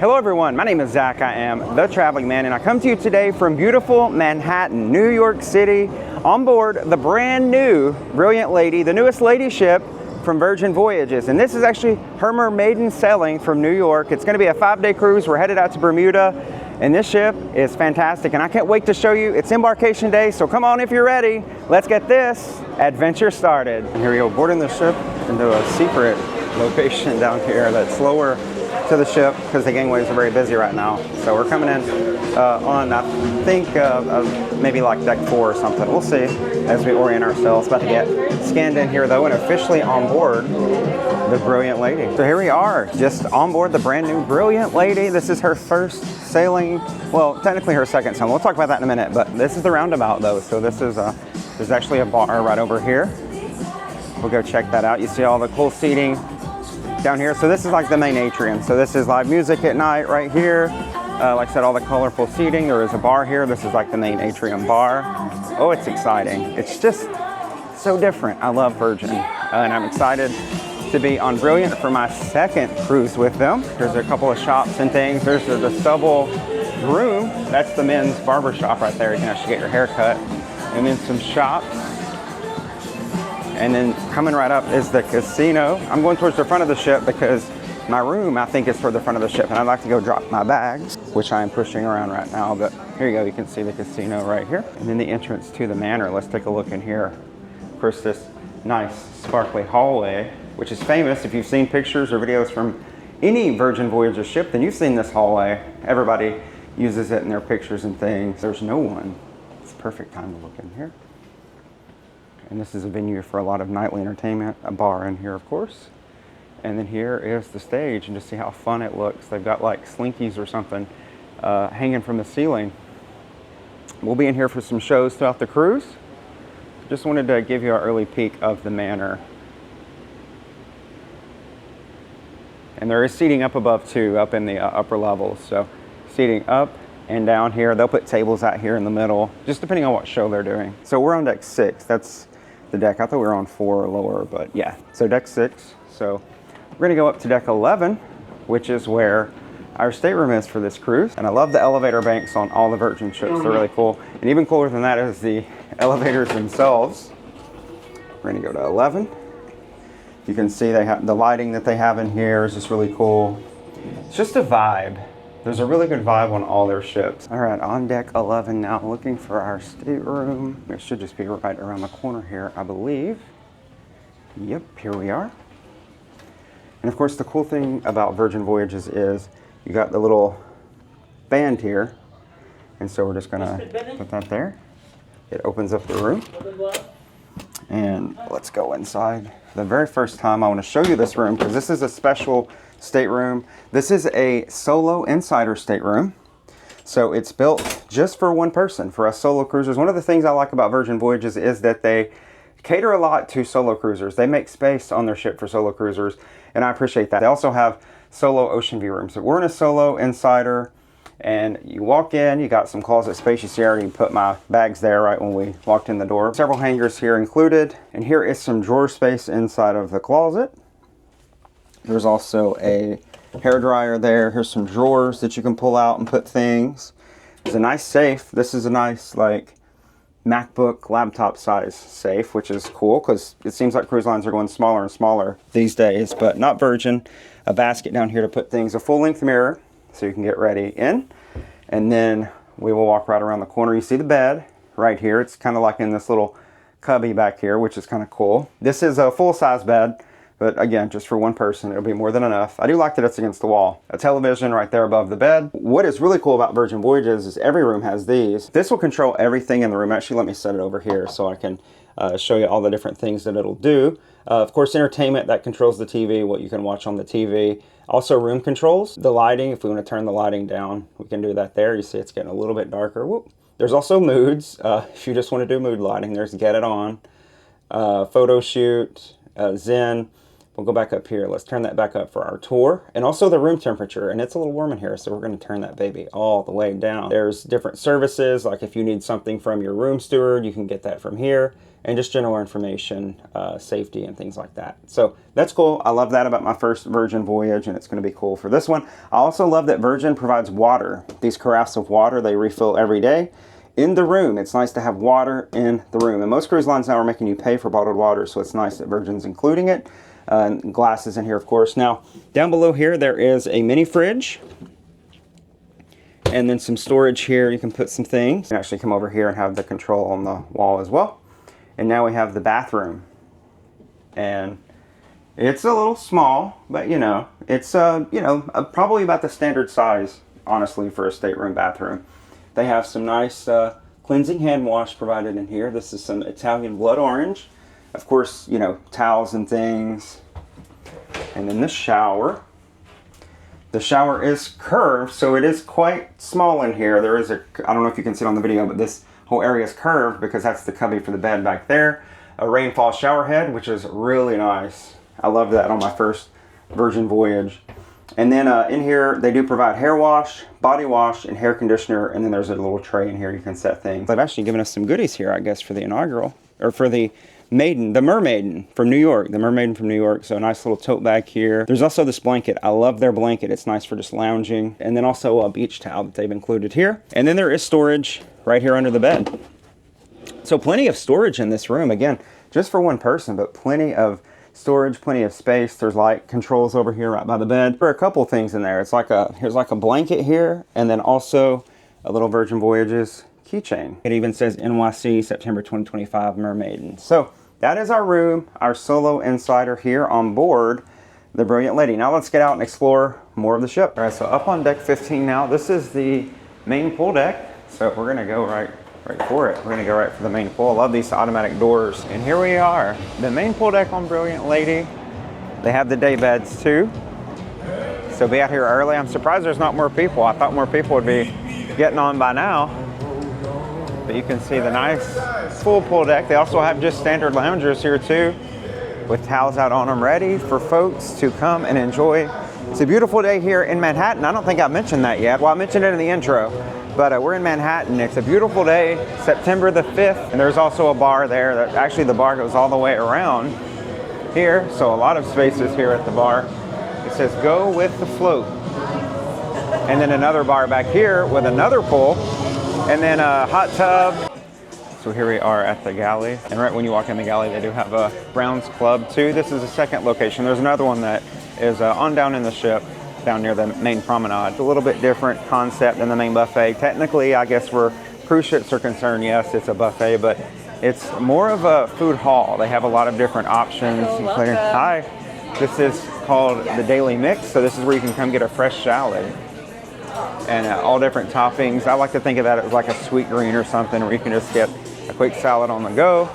Hello everyone, my name is Zach. I am the Traveling Man, and I come to you today from beautiful Manhattan, New York City, on board the brand new Brilliant Lady, the newest lady ship from Virgin Voyages. And this is actually her Mermaiden sailing from New York. It's going to be a 5-day cruise. We're headed out to Bermuda, and this ship is fantastic, and I can't wait to show you. It's embarkation day, so come on if you're ready. Let's get this adventure started. And here we go, boarding the ship into a secret location down here that's lower to the ship because the gangways are very busy right now. So we're coming in on, I think, maybe like deck 4 or something. We'll see as we orient ourselves. About to get scanned in here though and officially on board the Brilliant Lady. So here we are, just on board the brand new Brilliant Lady. This is her first sailing, well, technically her second sailing. We'll talk about that in a minute, but this is the roundabout though. So this is there's actually a bar right over here. We'll go check that out. You see all the cool seating down here. So this is like the main atrium. So this is live music at night right here. Like I said, all the colorful seating. There is a bar here. This is like the main atrium bar. Oh, it's exciting. It's just so different. I love Virgin, and I'm excited to be on Brilliant for my second cruise with them. There's a couple of shops and things. There's the stubble room. That's the men's barber shop right there. You can actually get your hair cut. And then some shops. And then coming right up is the casino. I'm going towards the front of the ship because my room, I think, is toward the front of the ship, and I'd like to go drop my bags, which I am pushing around right now. But here you go, you can see the casino right here. And then the entrance to the manor. Let's take a look in here. Of course, this nice sparkly hallway, which is famous. If you've seen pictures or videos from any Virgin Voyages ship, then you've seen this hallway. Everybody uses it in their pictures and things. There's no one. It's a perfect time to look in here. And this is a venue for a lot of nightly entertainment, a bar in here, of course. And then here is the stage, and just see how fun it looks. They've got like slinkies or something hanging from the ceiling. We'll be in here for some shows throughout the cruise. Just wanted to give you an early peek of the manor. And there is seating up above too, up in the upper levels. So seating up and down here. They'll put tables out here in the middle, just depending on what show they're doing. So we're on deck 6. That's the deck. I thought we were on 4 or lower, but yeah. So deck 6. So we're gonna go up to deck 11, which is where our stateroom is for this cruise. And I love the elevator banks on all the Virgin ships. They're really cool. And even cooler than that is the elevators themselves. We're gonna go to 11. You can see they have the lighting that they have in here is just really cool. It's just a vibe. There's a really good vibe on all their ships. All right, on deck 11 now, looking for our stateroom. It should just be right around the corner here, I believe. Yep, here we are. And of course, the cool thing about Virgin Voyages is you got the little band here. And so we're just gonna put that there. It opens up the room. And let's go inside. The very first time I wanna show you this room, because this is a special stateroom. This is a solo insider stateroom. So it's built just for one person, for us solo cruisers. One of the things I like about Virgin Voyages is that they cater a lot to solo cruisers. They make space on their ship for solo cruisers, and I appreciate that. They also have solo ocean view rooms. So we're in a solo insider, and you walk in, you got some closet space. You see I already put my bags there right when we walked in the door. Several hangers here included, and here is some drawer space inside of the closet. There's also a hairdryer there. Here's some drawers that you can pull out and put things. There's a nice safe. This is a nice like MacBook laptop size safe, which is cool because it seems like cruise lines are going smaller and smaller these days, but not Virgin. A basket down here to put things, a full length mirror so you can get ready in. And then we will walk right around the corner. You see the bed right here. It's kind of like in this little cubby back here, which is kind of cool. This is a full size bed. But again, just for one person, it'll be more than enough. I do like that it's against the wall. A television right there above the bed. What is really cool about Virgin Voyages is every room has these. This will control everything in the room. Actually, let me set it over here so I can show you all the different things that it'll do. Of course, entertainment, that controls the TV, what you can watch on the TV. Also room controls, the lighting. If we want to turn the lighting down, we can do that there. You see it's getting a little bit darker. Whoop. There's also moods. If you just want to do mood lighting, there's Get It On, photo shoot, Zen. We'll go back up here. Let's turn that back up for our tour. And also the room temperature. And it's a little warm in here, so we're going to turn that baby all the way down. There's different services, like if you need something from your room steward, you can get that from here. And just general information, safety, and things like that. So that's cool. I love that about my first Virgin Voyage, and it's going to be cool for this one. I also love that Virgin provides water. These carafes of water, they refill every day. In the room, it's nice to have water in the room. And most cruise lines now are making you pay for bottled water, so it's nice that Virgin's including it. And glasses in here, of course. Now, down below here, there is a mini fridge. And then some storage here. You can put some things. You can actually come over here and have the control on the wall as well. And now we have the bathroom. And it's a little small, but you know, it's probably about the standard size, honestly, for a stateroom bathroom. They have some nice cleansing hand wash provided in here. This is some Italian blood orange. Of course, you know, towels and things. And then the shower. The shower is curved, so it is quite small in here. There is I don't know if you can see it on the video, but this whole area is curved because that's the cubby for the bed back there. A rainfall shower head, which is really nice. I love that on my first Virgin Voyage. And then in here, they do provide hair wash, body wash, and hair conditioner. And then there's a little tray in here you can set things. They've actually given us some goodies here, I guess, for the inaugural, or for the Mermaiden from New York. The Mermaiden from New York. So a nice little tote bag here. There's also this blanket. I love their blanket. It's nice for just lounging. And then also a beach towel that they've included here. And then there is storage right here under the bed. So plenty of storage in this room. Again, just for one person, but plenty of storage, plenty of space. There's light controls over here right by the bed. There are a couple things in there. It's like here's like a blanket here, and then also a little Virgin Voyages keychain. It even says NYC September 2025 Mermaiden. So that is our room, our solo insider here on board the Brilliant Lady. Now let's get out and explore more of the ship. All right, so up on deck 15 now. This is the main pool deck. So we're gonna go right for it. We're gonna go right for the main pool. I love these automatic doors. And here we are, the main pool deck on Brilliant Lady. They have the day beds too. So be out here early. I'm surprised there's not more people. I thought more people would be getting on by now. But you can see the nice full pool deck. They also have just standard loungers here too, with towels out on them ready for folks to come and enjoy. It's a beautiful day here in Manhattan. I don't think I mentioned that yet. Well, I mentioned it in the intro, but we're in Manhattan. It's a beautiful day, September the 5th. And there's also a bar there. Actually, the bar goes all the way around here. So a lot of spaces here at the bar. It says, go with the float. And then another bar back here with another pool. And then a hot tub. So here we are at the galley. And right when you walk in the galley, they do have a Browns Club too. This is the second location. There's another one that is on down in the ship, down near the main promenade. It's a little bit different concept than the main buffet. Technically, I guess where cruise ships are concerned, yes, it's a buffet, but it's more of a food hall. They have a lot of different options. Including, hi, this is called the Daily Mix. So this is where you can come get a fresh salad. And all different toppings. I like to think of that as like a sweet green or something where you can just get a quick salad on the go.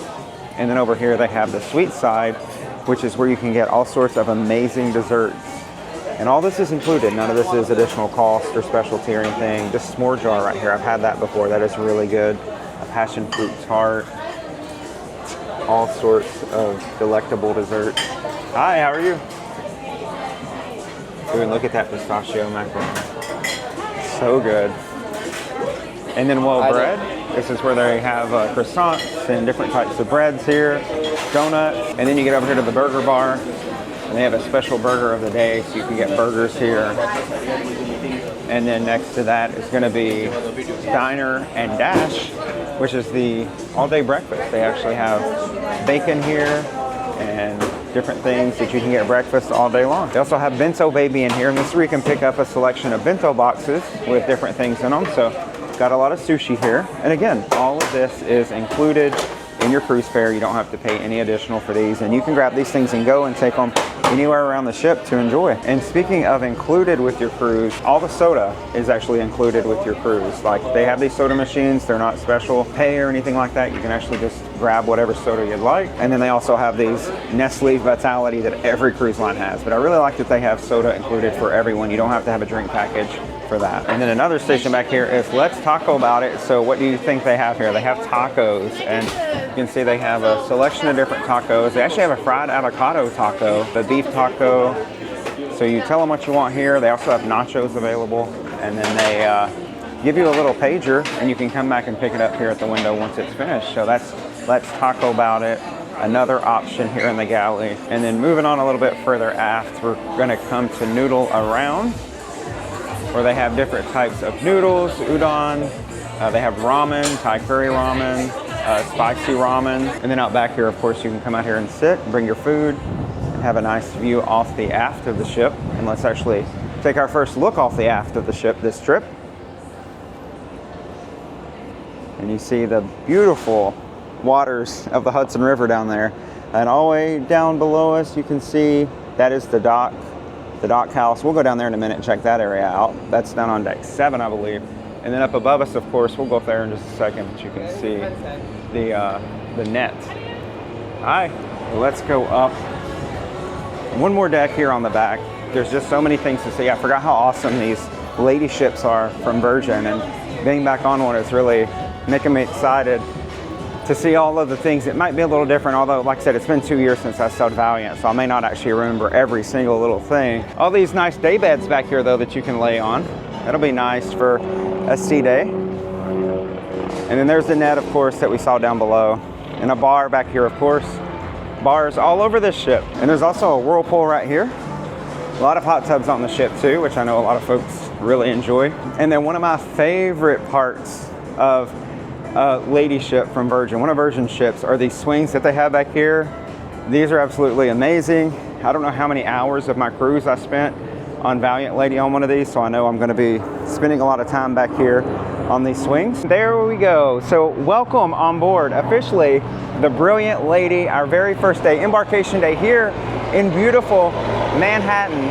And then over here they have the sweet side, which is where you can get all sorts of amazing desserts. And all this is included. None of this is additional cost or specialty or anything. This s'more jar right here, I've had that before. That is really good. A passion fruit tart. All sorts of delectable desserts. Hi, how are you? Ooh, and look at that pistachio macaron. So good. And then well bread. This is where they have croissants and different types of breads here, donuts. And then you get over here to the burger bar, and they have a special burger of the day, so you can get burgers here. And then next to that is going to be Diner and Dash, which is the all-day breakfast. They actually have bacon here and different things that you can get at breakfast all day long. They also have Bento Baby in here, and this is where you can pick up a selection of bento boxes with different things in them. So got a lot of sushi here. And again, all of this is included in your cruise fare. You don't have to pay any additional for these, and you can grab these things and go and take them anywhere around the ship to enjoy. And speaking of included with your cruise, all the soda is actually included with your cruise. Like, they have these soda machines. They're not special pay or anything like that. You can actually just grab whatever soda you'd like. And then they also have these Nestle Vitality that every cruise line has. But I really like that they have soda included for everyone. You don't have to have a drink package for that. And then another station back here is Let's Taco About It. So what do you think they have here? They have tacos, and You can see they have a selection of different tacos. They actually have a fried avocado taco, the beef taco. So you tell them what you want here. They also have nachos available. And then they give you a little pager and you can come back and pick it up here at the window once it's finished. So that's Let's Taco About It. Another option here in the galley. And then moving on a little bit further aft, we're gonna come to Noodle Around, where they have different types of noodles, udon. They have ramen, Thai curry ramen, spicy ramen. And then out back here, of course, you can come out here and sit, bring your food, and have a nice view off the aft of the ship. And let's actually take our first look off the aft of the ship this trip. And you see the beautiful waters of the Hudson River down there. And all the way down below us, you can see that is the dock house. We'll go down there in a minute and check that area out. That's down on deck 7, I believe. And then up above us, of course, we'll go up there in just a second, but you can see the net. All right, let's go up. One more deck here on the back. There's just so many things to see. I forgot how awesome these lady ships are from Virgin, and being back on one is really making me excited to see all of the things. It might be a little different, although, like I said, it's been 2 years since I sailed Valiant, so I may not actually remember every single little thing. All these nice day beds back here, though, that you can lay on. That'll be nice for a sea day. And then there's the net, of course, that we saw down below. And a bar back here, of course. Bars all over this ship. And there's also a whirlpool right here. A lot of hot tubs on the ship, too, which I know a lot of folks really enjoy. And then one of my favorite parts of lady ship from Virgin, one of Virgin's ships, are these swings that they have back here. These are absolutely amazing. I don't know how many hours of my cruise I spent on Valiant Lady on one of these, so I know I'm going to be spending a lot of time back here on these swings. There we go. So welcome on board, officially, the Brilliant Lady, our very first day, embarkation day here in beautiful Manhattan.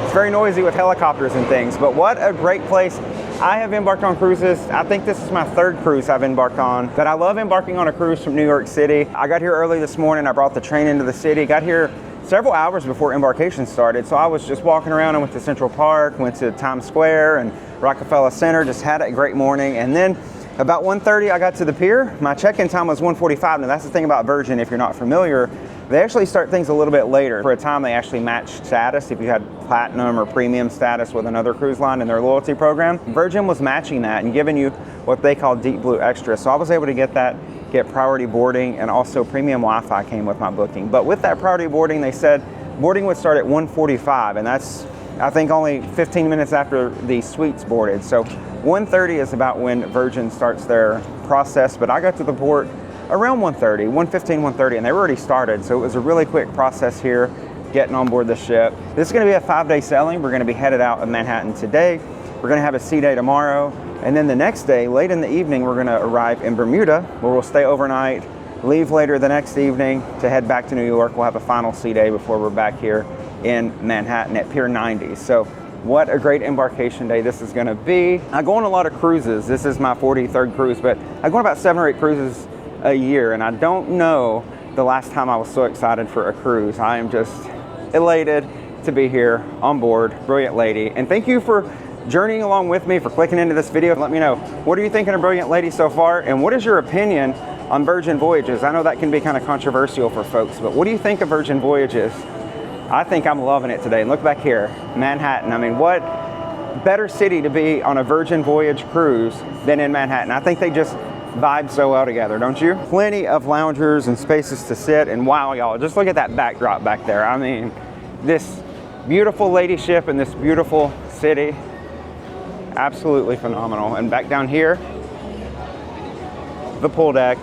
It's very noisy with helicopters and things, but what a great place. I have embarked on cruises. I think this is my 3rd cruise I've embarked on, but I love embarking on a cruise from New York City. I got here early this morning. I brought the train into the city, got here several hours before embarkation started. So I was just walking around. I went to Central Park, went to Times Square and Rockefeller Center, just had a great morning. And then about 1:30, I got to the pier. My check-in time was 1:45. Now that's the thing about Virgin, if you're not familiar, they actually start things a little bit later. For a time, they actually matched status. If you had platinum or premium status with another cruise line in their loyalty program, Virgin was matching that and giving you what they call Deep Blue Extra. So I was able to get priority boarding, and also premium Wi-Fi came with my booking. But with that priority boarding, they said boarding would start at 1:45, and that's, I think, only 15 minutes after the suites boarded. So 1:30 is about when Virgin starts their process, but I got to the port around 1:30, 1:15, 1:30, and they were already started. So it was a really quick process here, getting on board the ship. This is gonna be a 5-day sailing. We're gonna be headed out of Manhattan today. We're gonna have a sea day tomorrow. And then the next day, late in the evening, we're gonna arrive in Bermuda, where we'll stay overnight, leave later the next evening to head back to New York. We'll have a final sea day before we're back here in Manhattan at Pier 90. So what a great embarkation day this is gonna be. I go on a lot of cruises. This is my 43rd cruise, but I go on about 7 or 8 cruises a year, and I don't know the last time I was so excited for a cruise. I am just elated to be here on board Brilliant Lady. And thank you for journeying along with me, for clicking into this video. Let me know, what are you thinking of Brilliant Lady so far, and what is your opinion on Virgin Voyages? I know that can be kind of controversial for folks, but what do you think of Virgin Voyages? I think I'm loving it today. And look back here, Manhattan. I mean, what better city to be on a Virgin Voyage cruise than in Manhattan? I think they just vibe so well together, don't you? Plenty of loungers and spaces to sit, and wow, y'all, just look at that backdrop back there. I mean, this beautiful lady ship in this beautiful city, absolutely phenomenal. And back down here, the pool deck,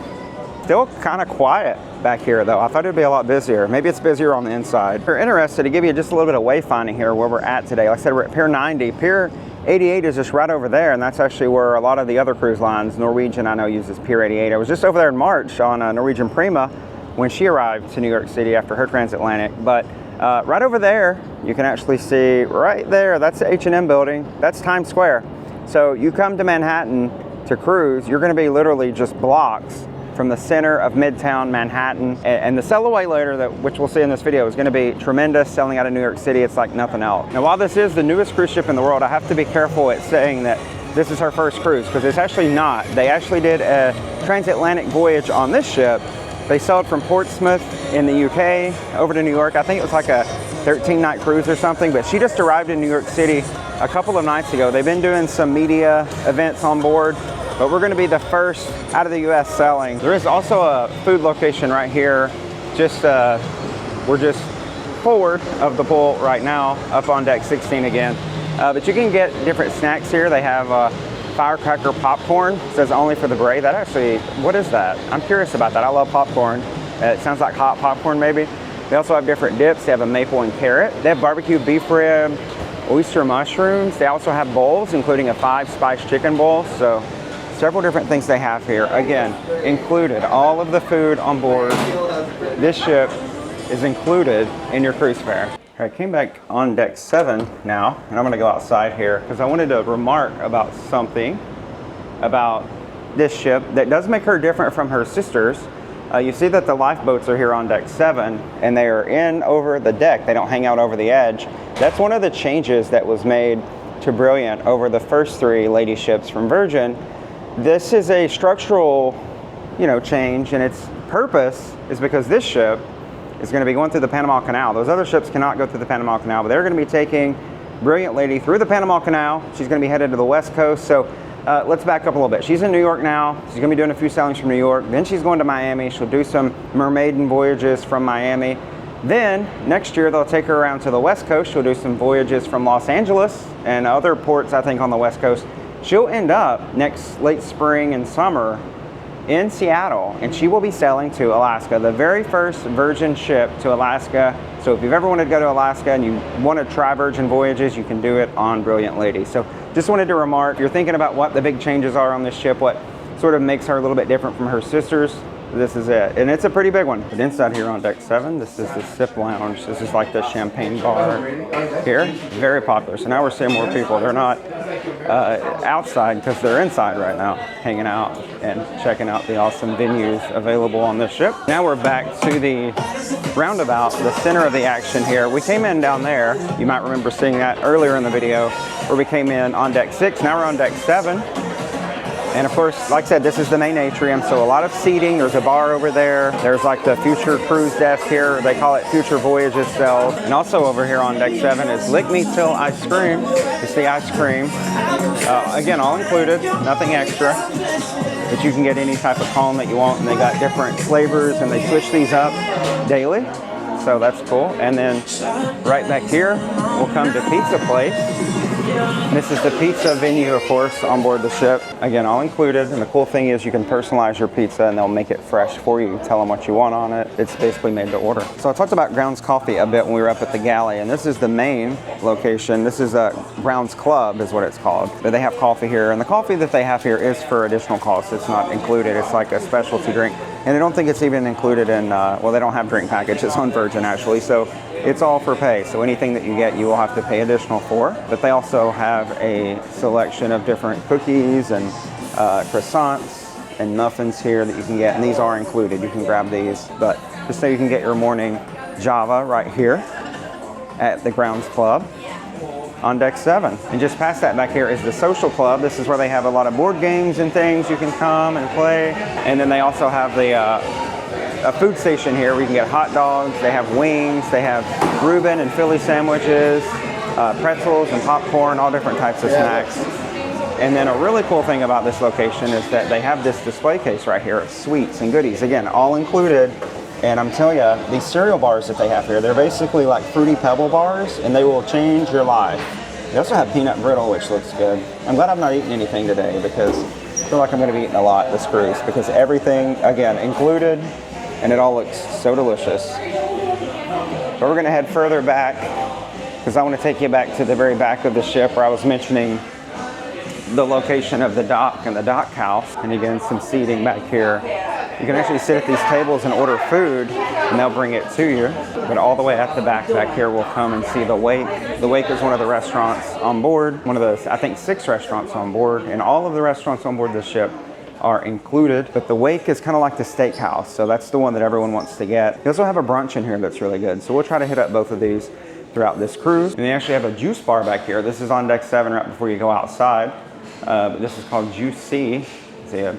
still kind of quiet back here though. I thought it'd be a lot busier. Maybe it's busier on the inside. If you're interested, to give you just a little bit of wayfinding here where we're at today, like I said, we're at Pier 90. Pier 88 is just right over there, and that's actually where a lot of the other cruise lines, Norwegian I know uses Pier 88. I was just over there in March on Norwegian Prima when she arrived to New York City after her transatlantic. But right over there, you can actually see right there, that's the H&M building, that's Times Square. So you come to Manhattan to cruise, you're gonna be literally just blocks from the center of Midtown Manhattan. And the sail away later, which we'll see in this video, is gonna be tremendous. Sailing out of New York City, it's like nothing else. Now, while this is the newest cruise ship in the world, I have to be careful at saying that this is her first cruise, because it's actually not. They actually did a transatlantic voyage on this ship. They sailed from Portsmouth in the UK over to New York. I think it was like a 13-night cruise or something, but she just arrived in New York City a couple of nights ago. They've been doing some media events on board, but we're going to be the first out of the US sailing. There is also a food location right here. We're just forward of the pool right now, up on deck 16 again. But you can get different snacks here. They have firecracker popcorn. It says only for the brave. That actually, what is that? I'm curious about that. I love popcorn. It sounds like hot popcorn maybe. They also have different dips. They have a maple and carrot. They have barbecue beef rib, oyster mushrooms. They also have bowls, including a 5-spice chicken bowl. So several different things they have here. Again, included. All of the food on board this ship is included in your cruise fare. I came back on deck 7 now, and I'm gonna go outside here because I wanted to remark about something about this ship that does make her different from her sisters. You see that the lifeboats are here on deck 7, and they are in over the deck. They don't hang out over the edge. That's one of the changes that was made to Brilliant over the first 3 lady ships from Virgin. This is a structural, change, and its purpose is because this ship is going to be going through the Panama Canal. Those other ships cannot go through the Panama Canal, but they're going to be taking Brilliant Lady through the Panama Canal. She's going to be headed to the West Coast. So let's back up a little bit. She's in New York now. She's going to be doing a few sailings from New York. Then she's going to Miami. She'll do some Mermaiden Voyages from Miami. Then next year they'll take her around to the West Coast. She'll do some voyages from Los Angeles and other ports, I think, on the West Coast. She'll end up next late spring and summer in Seattle, and she will be sailing to Alaska, the very first Virgin ship to Alaska. So if you've ever wanted to go to Alaska and you want to try Virgin Voyages, you can do it on Brilliant Lady. So just wanted to remark, if you're thinking about what the big changes are on this ship, what sort of makes her a little bit different from her sisters, this is it. And it's a pretty big one. But inside here on deck 7, this is the sip lounge. This is like the champagne bar here. Very popular. So now we're seeing more people. They're not outside because they're inside right now, hanging out and checking out the awesome venues available on this ship. Now we're back to the roundabout, the center of the action here. We came in down there. You might remember seeing that earlier in the video where we came in on deck 6. Now we're on deck 7. And of course, like I said, this is the main atrium, so a lot of seating. There's a bar over there. There's like the future cruise desk here. They call it Future Voyages cells. And also over here on deck 7 is Lick Me Till Ice Cream. It's the ice cream. Again, all included, nothing extra. But you can get any type of cone that you want, and they got different flavors, and they switch these up daily. So that's cool. And then right back here, we'll come to Pizza Place. This is the pizza venue, of course, on board the ship. Again, all included. And the cool thing is you can personalize your pizza and they'll make it fresh for you. Tell them what you want on it. It's basically made to order. So I talked about Grounds Coffee a bit when we were up at the galley, and this is the main location. This is a Grounds Club is what it's called. But they have coffee here, and the coffee that they have here is for additional cost. It's not included. It's like a specialty drink. And I don't think it's even included in, well, they don't have drink packages on Virgin actually. So it's all for pay. So anything that you get, you will have to pay additional for. But they also have a selection of different cookies and croissants and muffins here that you can get. And these are included. You can grab these. But just so you can get your morning Java right here at the Grounds Club on deck 7. And just past that back here is the social club. This is where they have a lot of board games and things. You can come and play. And then they also have the a food station here where you can get hot dogs. They have wings. They have Reuben and Philly sandwiches, pretzels and popcorn, all different types of snacks. And then a really cool thing about this location is that they have this display case right here of sweets and goodies. Again, all included. And I'm telling you, these cereal bars that they have here, they're basically like Fruity Pebble bars, and they will change your life. They also have peanut brittle, which looks good. I'm glad I'm not eating anything today because I feel like I'm going to be eating a lot this cruise because everything, again, included, and it all looks so delicious. But we're going to head further back because I want to take you back to the very back of the ship where I was mentioning the location of the dock and the dock house. And again, some seating back here. You can actually sit at these tables and order food, and they'll bring it to you. But all the way at the back here, we'll come and see the Wake. The Wake is one of the restaurants on board, one of the, I think, 6 restaurants on board, and all of the restaurants on board the ship are included. But the Wake is kind of like the steakhouse, so that's the one that everyone wants to get. They also have a brunch in here that's really good, so we'll try to hit up both of these throughout this cruise. And they actually have a juice bar back here. This is on deck 7 right before you go outside. But this is called Juicy. See a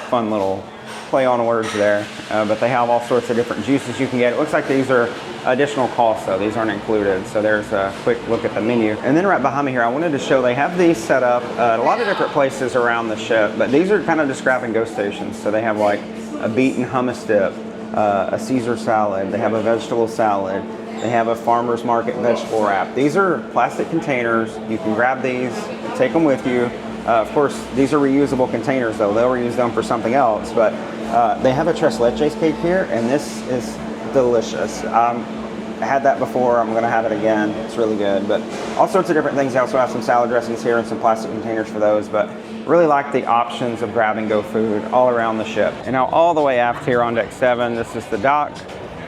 fun little play on words there. But they have all sorts of different juices you can get. It looks like these are additional costs though. These aren't included. So there's a quick look at the menu. And then right behind me here, I wanted to show they have these set up at a lot of different places around the ship. But these are kind of just grab and go stations. So they have like a beaten hummus dip, a Caesar salad. They have a vegetable salad. They have a farmer's market vegetable wrap. These are plastic containers. You can grab these, take them with you. Of course, these are reusable containers though. They'll reuse them for something else. But they have a tres leches cake here, and this is delicious. I had that before. I'm going to have it again. It's really good. But all sorts of different things. They also have some salad dressings here and some plastic containers for those. But really like the options of grab and go food all around the ship. And now all the way aft here on deck 7, this is the dock.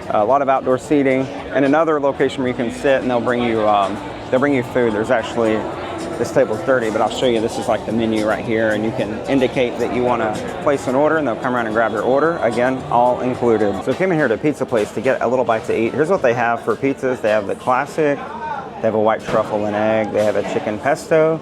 A lot of outdoor seating and another location where you can sit, and they'll bring you food. There's actually, this table's dirty, but I'll show you. This is like the menu right here, and you can indicate that you want to place an order, and they'll come around and grab your order. Again, all included. So came in here to a pizza place to get a little bite to eat. Here's what they have for pizzas. They have the classic. They have a white truffle and egg. They have a chicken pesto.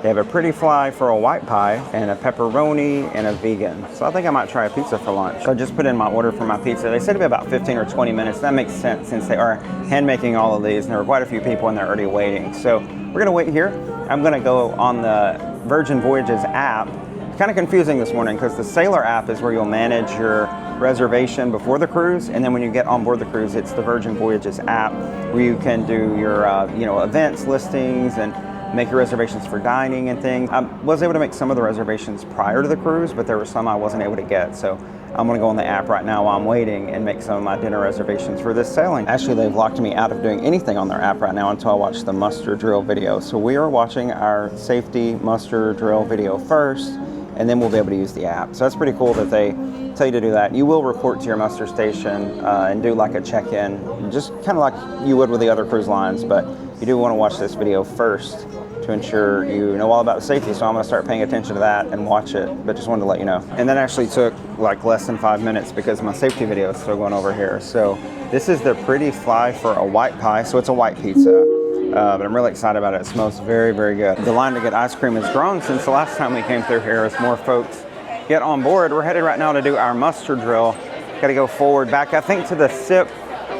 They have a pretty fly for a white pie, and a pepperoni, and a vegan. So I think I might try a pizza for lunch. So I just put in my order for my pizza. They said it'd be about 15 or 20 minutes. That makes sense since they are hand making all of these, and there are quite a few people and they're already waiting. So we're gonna wait here. I'm gonna go on the Virgin Voyages app. It's kind of confusing this morning because the Sailor app is where you'll manage your reservation before the cruise, and then when you get on board the cruise, it's the Virgin Voyages app where you can do your events, listings, and make your reservations for dining and things. I was able to make some of the reservations prior to the cruise, but there were some I wasn't able to get. So I'm gonna go on the app right now while I'm waiting and make some of my dinner reservations for this sailing. Actually, they've locked me out of doing anything on their app right now until I watch the muster drill video. So we are watching our safety muster drill video first, and then we'll be able to use the app. So that's pretty cool that they tell you to do that. You will report to your muster station and do like a check-in, just kind of like you would with the other cruise lines, but you do want to watch this video first to ensure you know all about safety. So I'm going to start paying attention to that and watch it, but just wanted to let you know. And that actually took like less than 5 minutes because my safety video is still going over here. So this is the pretty fly for a white pie. So it's a white pizza, but I'm really excited about it. It smells very, very good. The line to get ice cream has grown since the last time we came through here as more folks get on board. We're headed right now to do our muster drill. Got to go forward back, I think, to the SIP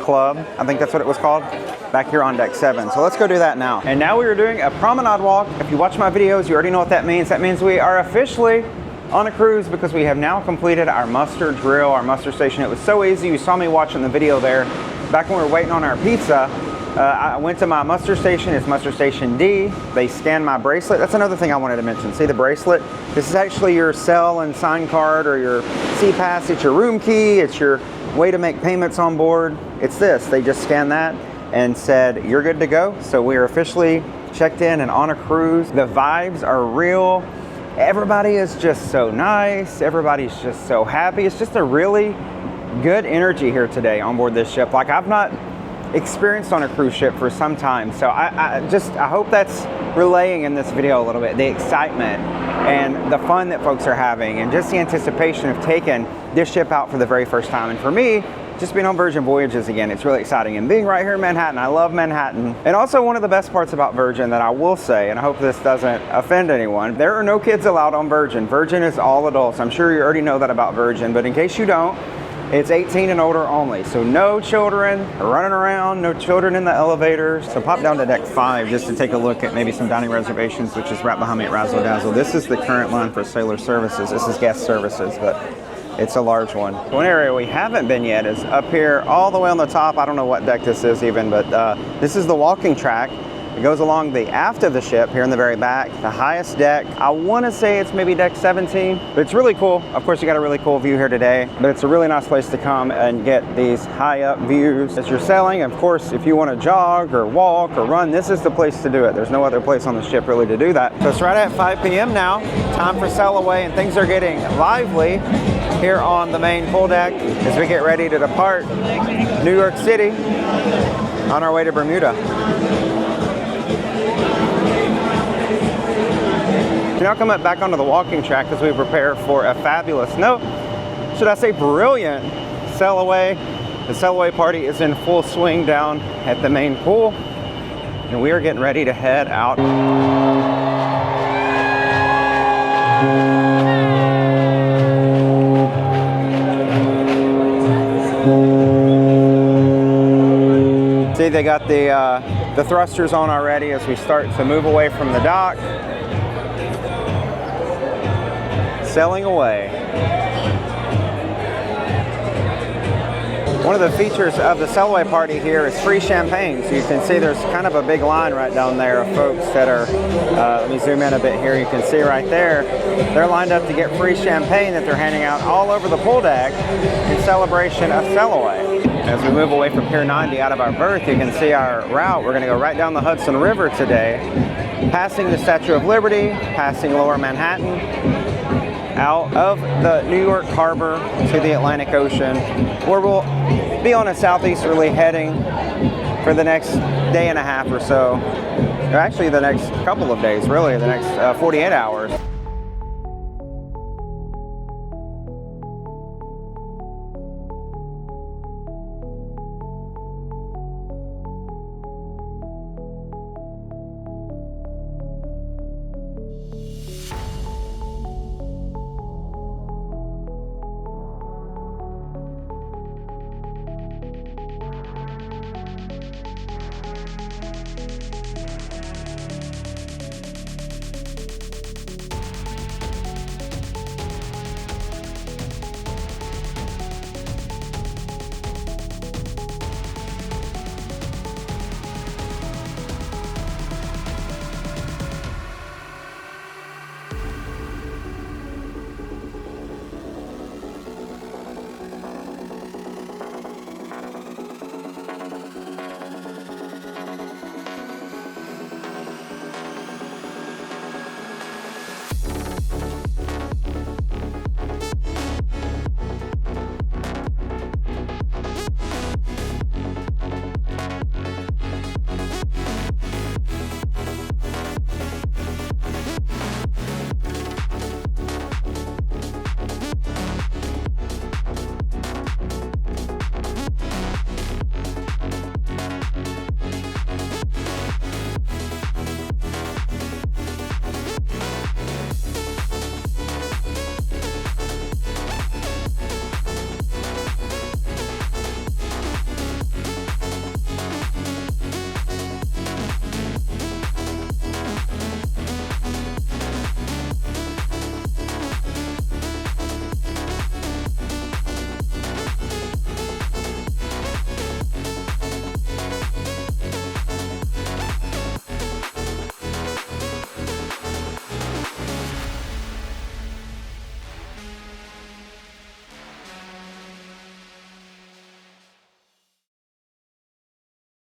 Club. I think that's what it was called. Back here on deck 7. So let's go do that now. And now we are doing a promenade walk. If you watch my videos, you already know what that means. That means we are officially on a cruise because we have now completed our muster drill, our muster station. It was so easy. You saw me watching the video there. Back when we were waiting on our pizza, I went to my muster station. It's muster station D. They scanned my bracelet. That's another thing I wanted to mention. See the bracelet? This is actually your cell and sign card or your C-Pass. It's your room key. It's your way to make payments on board. It's this. They just scanned that and said, you're good to go. So we are officially checked in and on a cruise. The vibes are real. Everybody is just so nice. Everybody's just so happy. It's just a really good energy here today on board this ship. Like I've not experienced on a cruise ship for some time. So I hope that's relaying in this video a little bit, the excitement and the fun that folks are having and just the anticipation of taking this ship out for the very first time. And for me, just being on Virgin Voyages again, it's really exciting. And being right here in Manhattan, I love Manhattan. And also one of the best parts about Virgin that I will say, and I hope this doesn't offend anyone, there are no kids allowed on Virgin. Virgin is all adults. I'm sure you already know that about Virgin, but in case you don't, it's 18 and older only. So no children running around, no children in the elevators. So pop down to deck 5 just to take a look at maybe some dining reservations, which is right behind me at Razzle Dazzle. This is the current line for Sailor Services. This is guest services, but it's a large one. One area we haven't been yet is up here all the way on the top. I don't know what deck this is even, but this is the walking track. It goes along the aft of the ship here in the very back, the highest deck. I want to say it's maybe deck 17, but it's really cool. Of course, you got a really cool view here today, but it's a really nice place to come and get these high up views as you're sailing. Of course, if you want to jog or walk or run, this is the place to do it. There's no other place on the ship really to do that. So it's right at 5 p.m. now, time for sail away, and things are getting lively here on the main pool deck as we get ready to depart New York City on our way to Bermuda. Now coming back onto the walking track as we prepare for a fabulous, no, should I say brilliant sail away. The sail away party is in full swing down at the main pool, and we are getting ready to head out. they got the thrusters on already as we start to move away from the dock. Sailing away. One of the features of the sail away party here is free champagne. So you can see there's kind of a big line right down there of folks that are, let me zoom in a bit here, you can see right there, they're lined up to get free champagne that they're handing out all over the pool deck in celebration of sail away. As we move away from Pier 90 out of our berth, you can see our route. We're going to go right down the Hudson River today, passing the Statue of Liberty, passing Lower Manhattan, out of the New York Harbor to the Atlantic Ocean, where we'll be on a southeasterly heading for the next day and a half or so. Or actually the next couple of days, really, the next 48 hours.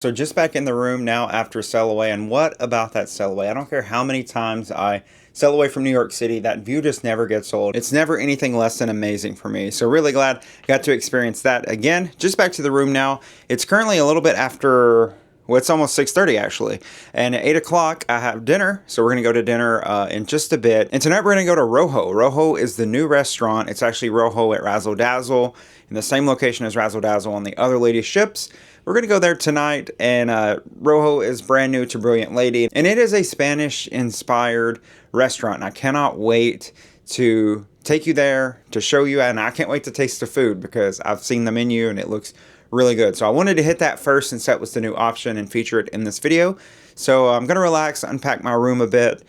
So just back in the room now after sail away, and what about that sail away? I don't care how many times I sail away from New York City, that view just never gets old. It's never anything less than amazing for me. So really glad I got to experience that again. Just back to the room now. It's currently a little bit after, well, it's almost 6:30 actually. And at 8 o'clock, I have dinner. So we're going to go to dinner in just a bit. And tonight we're going to go to Rojo. Rojo is the new restaurant. It's actually Rojo at Razzle Dazzle, in the same location as Razzle Dazzle on the other lady ships. We're going to go there tonight, and Rojo is brand new to Brilliant Lady, and it is a Spanish-inspired restaurant, and I cannot wait to take you there, to show you, and I can't wait to taste the food, because I've seen the menu, and it looks really good. So I wanted to hit that first, since that was the new option, and feature it in this video. So I'm going to relax, unpack my room a bit,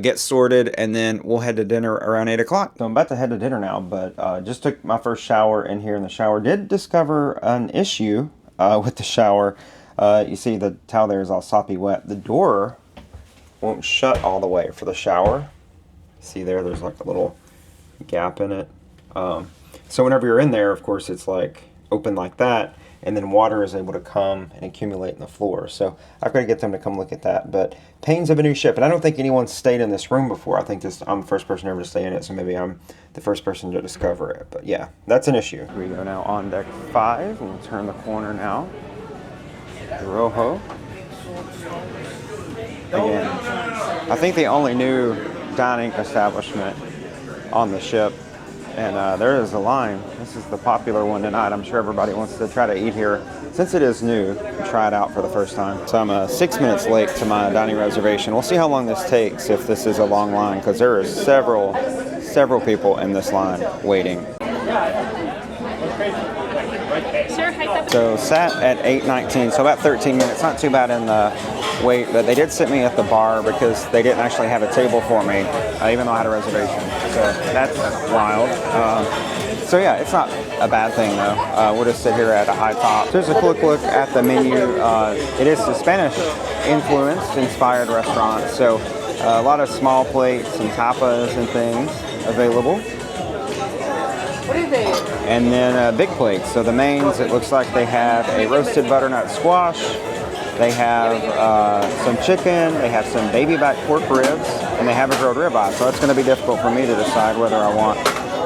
get sorted, and then we'll head to dinner around 8 o'clock. So I'm about to head to dinner now, but just took my first shower in here in the shower. Did discover an issue with the shower. You see the towel there is all soppy wet. The door won't shut all the way for the shower. See there's like a little gap in it. So whenever you're in there, of course, it's like open like that, and then water is able to come and accumulate in the floor. So I've got to get them to come look at that. But pains of a new ship, and I don't think anyone's stayed in this room before. I think I'm the first person ever to stay in it, so maybe I'm the first person to discover it. But yeah, that's an issue. We go now on deck 5, and we'll turn the corner now. Rojo. Again, I think the only new dining establishment on the ship. And there is a line. This is the popular one tonight. I'm sure everybody wants to try to eat here since it is new and try it out for the first time. So I'm 6 minutes late to my dining reservation. We'll see how long this takes, if this is a long line, because there are several people in this line waiting. So sat at 8:19, so about 13 minutes. Not too bad in the wait, but they did sit me at the bar because they didn't actually have a table for me, even though I had a reservation. So that's wild. So yeah, it's not a bad thing though. We'll just sit here at a high top. Here's a quick look at the menu. It is a Spanish influenced, inspired restaurant. So a lot of small plates and tapas and things available. And then big plates. So the mains, it looks like they have a roasted butternut squash. They have some chicken. They have some baby back pork ribs, and they have a grilled ribeye. So it's going to be difficult for me to decide whether I want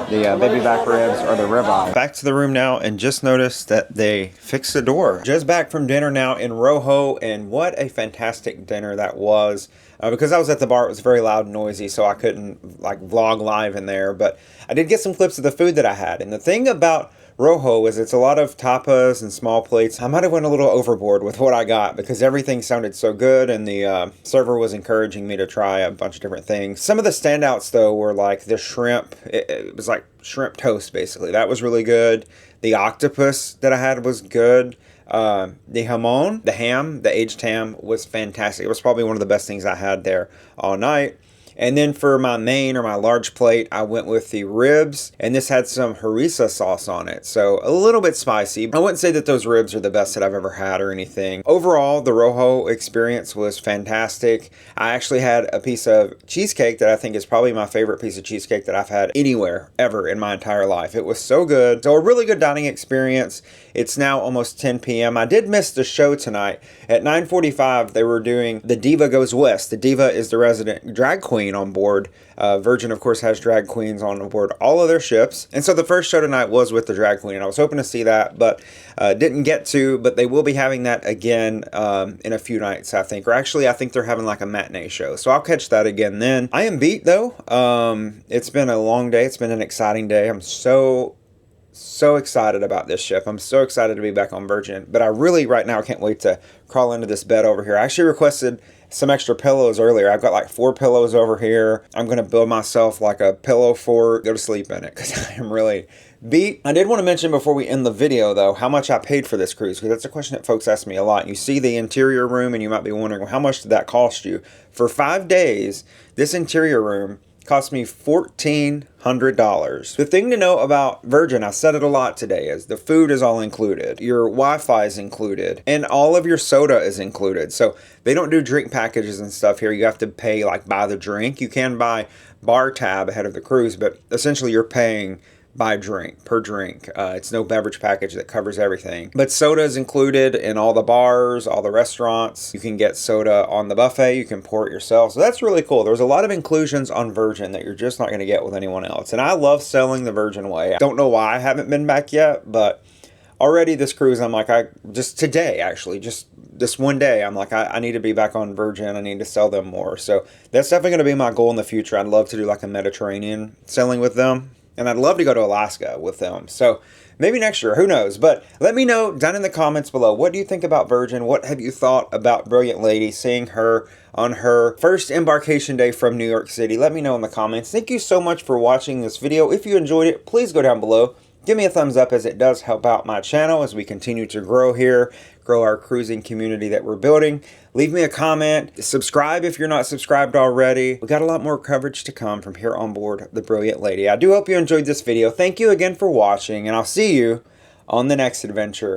the baby back ribs or the ribeye. Back to the room now, and just noticed that they fixed the door. Just back from dinner now in Rojo, and what a fantastic dinner that was. Because I was at the bar, it was very loud and noisy, so I couldn't like vlog live in there. But I did get some clips of the food that I had. And the thing about Rojo is it's a lot of tapas and small plates. I might have went a little overboard with what I got because everything sounded so good, and the server was encouraging me to try a bunch of different things. Some of the standouts though were like the shrimp. It was like shrimp toast basically. That was really good. The octopus that I had was good. The jamon, the ham, the aged ham was fantastic. It was probably one of the best things I had there all night. And then for my main or my large plate, I went with the ribs, and this had some harissa sauce on it. So a little bit spicy. I wouldn't say that those ribs are the best that I've ever had or anything. Overall, the Rojo experience was fantastic. I actually had a piece of cheesecake that I think is probably my favorite piece of cheesecake that I've had anywhere ever in my entire life. It was so good. So a really good dining experience. It's now almost 10 p.m. I did miss the show tonight. At 9:45, they were doing The Diva Goes West. The Diva is the resident drag queen on board. Virgin, of course, has drag queens on board all of their ships. And so the first show tonight was with the drag queen, and I was hoping to see that, but didn't get to. But they will be having that again in a few nights, I think. Or actually, I think they're having like a matinee show. So I'll catch that again then. I am beat, though. It's been a long day. It's been an exciting day. I'm so excited about this ship. I'm so excited to be back on Virgin. But I really, right now, can't wait to crawl into this bed over here. I actually requested some extra pillows earlier. I've got like 4 pillows over here. I'm going to build myself like a pillow fort, go to sleep in it, because I am really beat. I did want to mention before we end the video, though, how much I paid for this cruise, because that's a question that folks ask me a lot. You see the interior room, and you might be wondering, well, how much did that cost you? For 5 days, this interior room cost me $1,400. The thing to know about Virgin, I said it a lot today, is the food is all included. Your Wi-Fi is included, and all of your soda is included. So they don't do drink packages and stuff here. You have to pay like by the drink. You can buy bar tab ahead of the cruise, but essentially you're paying by drink, per drink. It's no beverage package that covers everything. But soda is included in all the bars, all the restaurants. You can get soda on the buffet. You can pour it yourself. So that's really cool. There's a lot of inclusions on Virgin that you're just not going to get with anyone else. And I love sailing the Virgin way. I don't know why I haven't been back yet, but already this cruise, I'm like, just today, actually, just this one day, I'm like, I need to be back on Virgin. I need to sell them more. So that's definitely going to be my goal in the future. I'd love to do like a Mediterranean sailing with them. And I'd love to go to Alaska with them. So maybe next year, who knows? But let me know down in the comments below. What do you think about Virgin? What have you thought about Brilliant Lady, seeing her on her first embarkation day from New York City? Let me know in the comments. Thank you so much for watching this video. If you enjoyed it, please go down below. Give me a thumbs up, as it does help out my channel as we continue to grow here, grow our cruising community that we're building. Leave me a comment. Subscribe if you're not subscribed already. We got a lot more coverage to come from here on board the Brilliant Lady. I do hope you enjoyed this video. Thank you again for watching, and I'll see you on the next adventure.